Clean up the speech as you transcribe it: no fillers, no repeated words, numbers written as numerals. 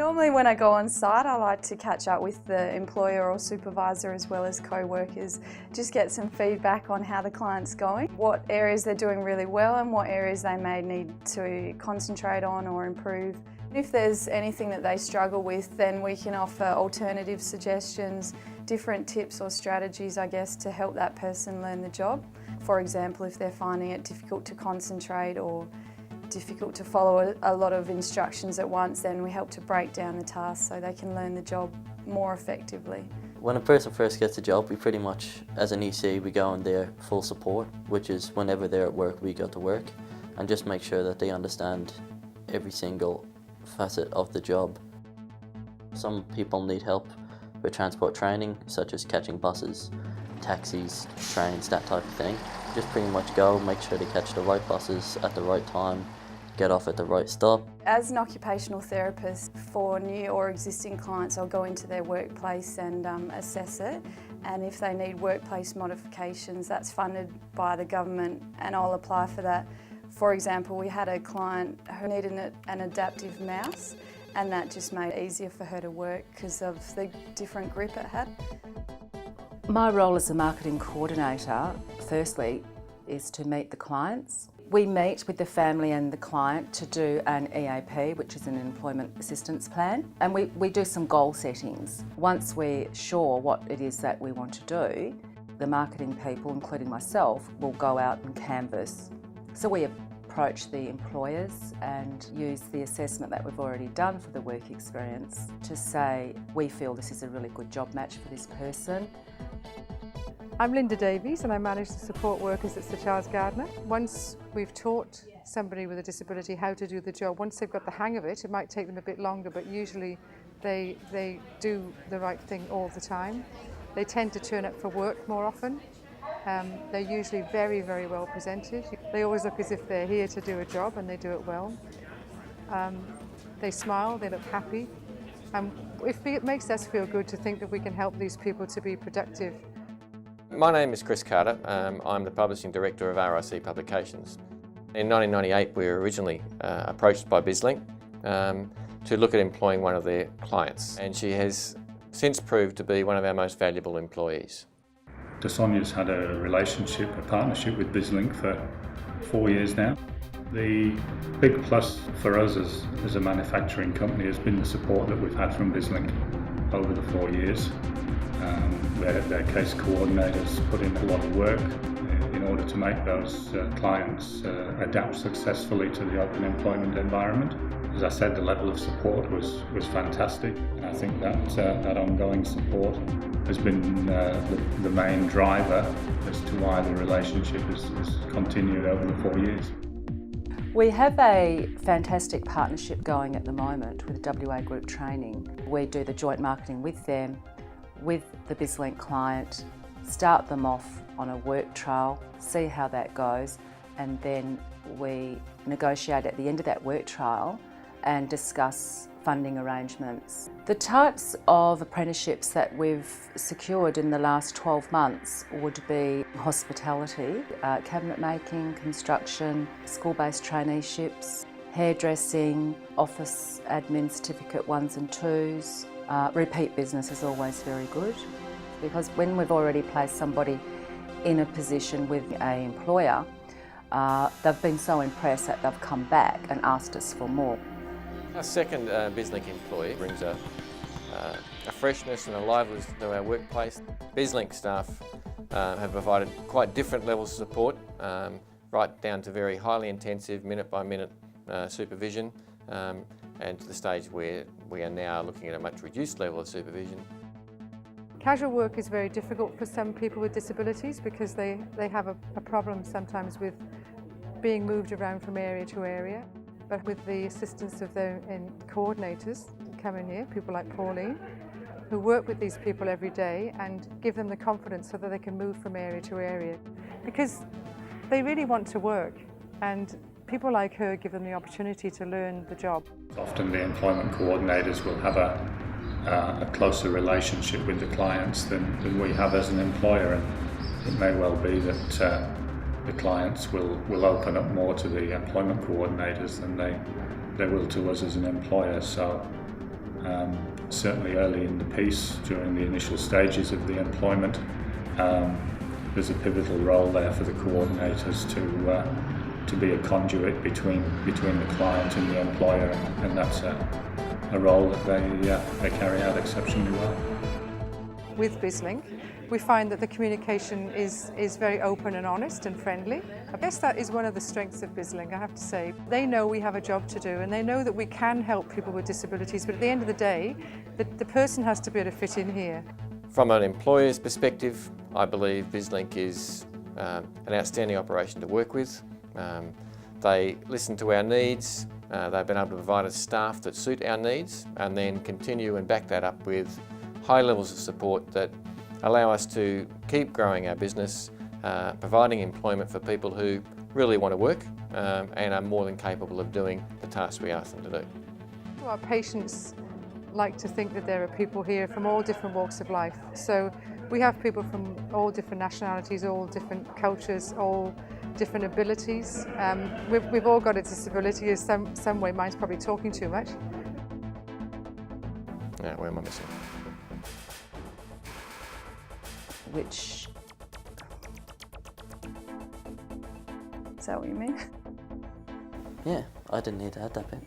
Normally when I go on site, I like to catch up with the employer or supervisor as well as co-workers, just get some feedback on how the client's going, what areas they're doing really well and what areas they may need to concentrate on or improve. If there's anything that they struggle with, then we can offer alternative suggestions, different tips or strategies, I guess, to help that person learn the job. For example, if they're finding it difficult to concentrate or difficult to follow a lot of instructions at once, then we help to break down the tasks so they can learn the job more effectively. When a person first gets a job, we pretty much, as an EC, we go in there full support, which is whenever they're at work, we go to work, and just make sure that they understand every single facet of the job. Some people need help with transport training, such as catching buses, taxis, trains, that type of thing. Just pretty much go, make sure to catch the right buses at the right time, get off at the right stop. As an occupational therapist, for new or existing clients, I'll go into their workplace and assess it. And if they need workplace modifications, that's funded by the government and I'll apply for that. For example, we had a client who needed an adaptive mouse and that just made it easier for her to work because of the different grip it had. My role as a marketing coordinator, firstly, is to meet the clients. We meet with the family and the client to do an EAP, which is an employment assistance plan, and we do some goal settings. Once we're sure what it is that we want to do, the marketing people, including myself, will go out and canvass. So we approach the employers and use the assessment that we've already done for the work experience to say, we feel this is a really good job match for this person. I'm Linda Davies and I manage the support workers at Sir Charles Gardner. Once we've taught somebody with a disability how to do the job, once they've got the hang of it, it might take them a bit longer, but usually they do the right thing all the time. They tend to turn up for work more often. They're usually very, very well presented. They always look as if they're here to do a job and they do it well. They smile, they look happy. It makes us feel good to think that we can help these people to be productive. My name is Chris Carter. I'm the Publishing Director of RIC Publications. In 1998 we were originally approached by BIZLINK to look at employing one of their clients, and she has since proved to be one of our most valuable employees. Sonia's had a partnership with BIZLINK for 4 years now. The big plus for us as a manufacturing company has been the support that we've had from BIZLINK over the 4 years. Their case coordinators put in a lot of work in order to make those clients adapt successfully to the open employment environment. As I said, the level of support was fantastic, and I think that ongoing support has been the main driver as to why the relationship has continued over the 4 years. We have a fantastic partnership going at the moment with WA Group Training. We do the joint marketing with them, with the BIZLINK client, start them off on a work trial, see how that goes, and then we negotiate at the end of that work trial and discuss funding arrangements. The types of apprenticeships that we've secured in the last 12 months would be hospitality, cabinet making, construction, school-based traineeships, hairdressing, office admin certificate 1s and 2s. Repeat business is always very good, because when we've already placed somebody in a position with an employer, they've been so impressed that they've come back and asked us for more. Our second BIZLINK employee brings a freshness and a liveliness to our workplace. BIZLINK staff have provided quite different levels of support, right down to very highly intensive minute-by-minute supervision, and to the stage where we are now looking at a much reduced level of supervision. Casual work is very difficult for some people with disabilities because they have a problem sometimes with being moved around from area to area. But with the assistance of their coordinators who come in here, people like Pauline, who work with these people every day and give them the confidence so that they can move from area to area. Because they really want to work, and people like her give them the opportunity to learn the job. Often the employment coordinators will have a closer relationship with the clients than we have as an employer, and it may well be that the clients will open up more to the employment coordinators than they will to us as an employer. So Certainly early in the piece, during the initial stages of the employment, there's a pivotal role there for the coordinators to be a conduit between the client and the employer, and that's a role that they carry out exceptionally well. With BIZLINK, we find that the communication is very open and honest and friendly. I guess that is one of the strengths of BIZLINK, I have to say. They know we have a job to do, and they know that we can help people with disabilities, but at the end of the day, the person has to be able to fit in here. From an employer's perspective, I believe BIZLINK is an outstanding operation to work with. They listen to our needs, they've been able to provide us staff that suit our needs, and then continue and back that up with high levels of support that allow us to keep growing our business, providing employment for people who really want to work and are more than capable of doing the tasks we ask them to do. Our patients like to think that there are people here from all different walks of life. So we have people from all different nationalities, all different cultures, all different abilities. We've all got a disability in some way. Mine's probably talking too much. Yeah, where am I missing? Which, Is that what you mean? Yeah, I didn't need to add that bit.